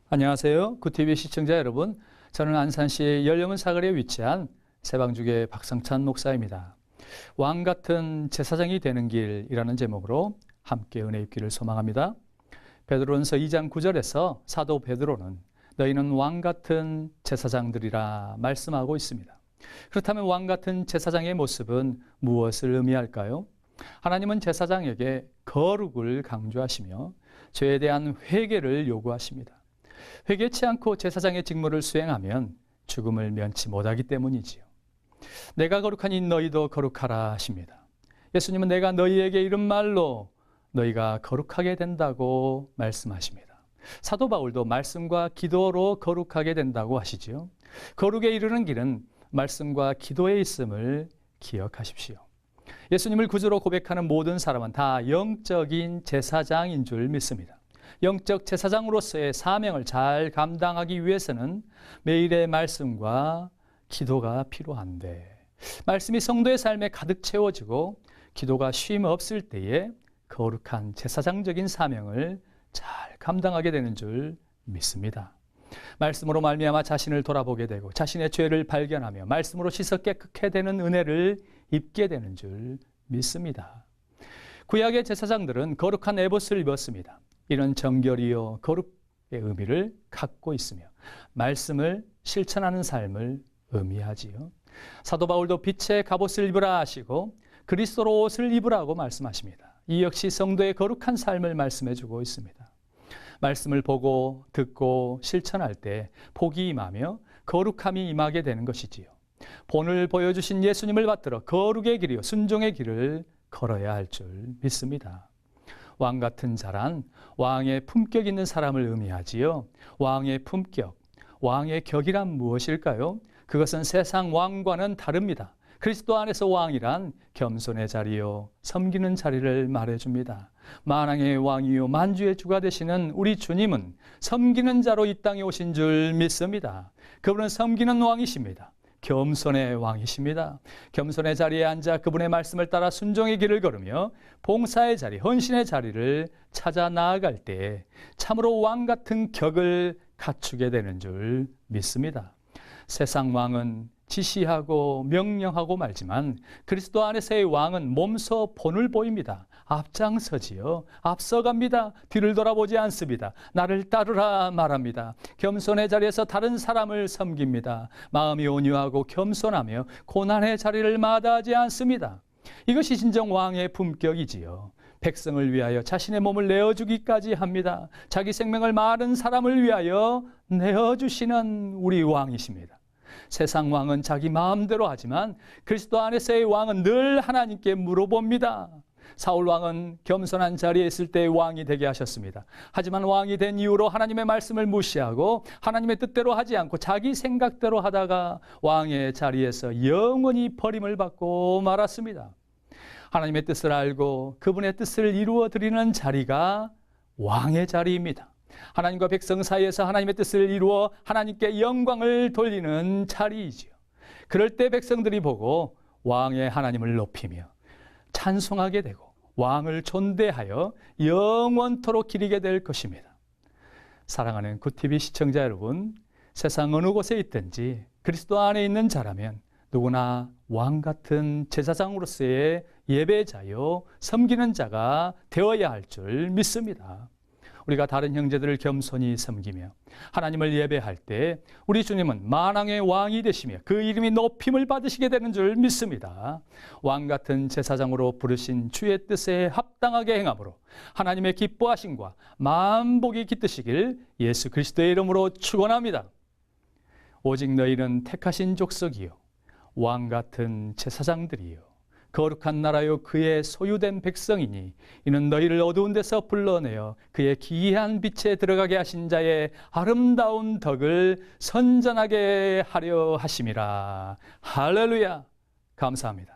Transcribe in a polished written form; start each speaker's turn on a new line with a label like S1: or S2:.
S1: 안녕하세요. 굿TV 시청자 여러분. 저는 안산시 연령은 사거리에 위치한 세방주교 박성찬 목사입니다. 왕 같은 제사장이 되는 길이라는 제목으로 함께 은혜 입기를 소망합니다. 베드로전서 2장 9절에서 사도 베드로는 너희는 왕 같은 제사장들이라 말씀하고 있습니다. 그렇다면 왕 같은 제사장의 모습은 무엇을 의미할까요? 하나님은 제사장에게 거룩을 강조하시며 죄에 대한 회개를 요구하십니다. 회개치 않고 제사장의 직무를 수행하면 죽음을 면치 못하기 때문이지요. 내가 거룩하니 너희도 거룩하라 하십니다. 예수님은 내가 너희에게 이른 말로 너희가 거룩하게 된다고 말씀하십니다. 사도 바울도 말씀과 기도로 거룩하게 된다고 하시지요. 거룩에 이르는 길은 말씀과 기도에 있음을 기억하십시오. 예수님을 구주로 고백하는 모든 사람은 다 영적인 제사장인 줄 믿습니다. 영적 제사장으로서의 사명을 잘 감당하기 위해서는 매일의 말씀과 기도가 필요한데, 말씀이 성도의 삶에 가득 채워지고 기도가 쉼 없을 때에 거룩한 제사장적인 사명을 잘 감당하게 되는 줄 믿습니다. 말씀으로 말미암아 자신을 돌아보게 되고 자신의 죄를 발견하며 말씀으로 씻어 깨끗게 되는 은혜를 입게 되는 줄 믿습니다. 구약의 제사장들은 거룩한 에봇을 입었습니다. 이런 정결이요 거룩의 의미를 갖고 있으며 말씀을 실천하는 삶을 의미하지요. 사도 바울도 빛의 갑옷을 입으라 하시고 그리스도로 옷을 입으라고 말씀하십니다. 이 역시 성도의 거룩한 삶을 말씀해 주고 있습니다. 말씀을 보고 듣고 실천할 때 복이 임하며 거룩함이 임하게 되는 것이지요. 본을 보여주신 예수님을 받들어 거룩의 길이요 순종의 길을 걸어야 할 줄 믿습니다. 왕 같은 자란 왕의 품격 있는 사람을 의미하지요. 왕의 품격, 왕의 격이란 무엇일까요? 그것은 세상 왕과는 다릅니다. 그리스도 안에서 왕이란 겸손의 자리요 섬기는 자리를 말해줍니다. 만왕의 왕이요 만주의 주가 되시는 우리 주님은 섬기는 자로 이 땅에 오신 줄 믿습니다. 그분은 섬기는 왕이십니다. 겸손의 왕이십니다. 겸손의 자리에 앉아 그분의 말씀을 따라 순종의 길을 걸으며 봉사의 자리, 헌신의 자리를 찾아 나아갈 때 참으로 왕 같은 격을 갖추게 되는 줄 믿습니다. 세상 왕은 지시하고 명령하고 말지만 그리스도 안에서의 왕은 몸소 본을 보입니다. 앞장서지요. 앞서갑니다. 뒤를 돌아보지 않습니다. 나를 따르라 말합니다. 겸손의 자리에서 다른 사람을 섬깁니다. 마음이 온유하고 겸손하며 고난의 자리를 마다하지 않습니다. 이것이 진정 왕의 품격이지요. 백성을 위하여 자신의 몸을 내어주기까지 합니다. 자기 생명을 많은 사람을 위하여 내어주시는 우리 왕이십니다. 세상 왕은 자기 마음대로 하지만 그리스도 안에서의 왕은 늘 하나님께 물어봅니다. 사울 왕은 겸손한 자리에 있을 때 왕이 되게 하셨습니다. 하지만 왕이 된 이후로 하나님의 말씀을 무시하고 하나님의 뜻대로 하지 않고 자기 생각대로 하다가 왕의 자리에서 영원히 버림을 받고 말았습니다. 하나님의 뜻을 알고 그분의 뜻을 이루어 드리는 자리가 왕의 자리입니다. 하나님과 백성 사이에서 하나님의 뜻을 이루어 하나님께 영광을 돌리는 자리이지요. 그럴 때 백성들이 보고 왕의 하나님을 높이며 찬송하게 되고 왕을 존대하여 영원토록 기리게 될 것입니다. 사랑하는 굿TV 시청자 여러분, 세상 어느 곳에 있든지 그리스도 안에 있는 자라면 누구나 왕 같은 제사장으로서의 예배자요 섬기는 자가 되어야 할 줄 믿습니다. 우리가 다른 형제들을 겸손히 섬기며 하나님을 예배할 때 우리 주님은 만왕의 왕이 되시며 그 이름이 높임을 받으시게 되는 줄 믿습니다. 왕 같은 제사장으로 부르신 주의 뜻에 합당하게 행함으로 하나님의 기뻐하심과 만복이 깃드시길 예수 그리스도의 이름으로 축원합니다. 오직 너희는 택하신 족속이요 왕 같은 제사장들이요 거룩한 나라요 그의 소유된 백성이니 이는 너희를 어두운 데서 불러내어 그의 기이한 빛에 들어가게 하신 자의 아름다운 덕을 선전하게 하려 하심이라. 할렐루야. 감사합니다.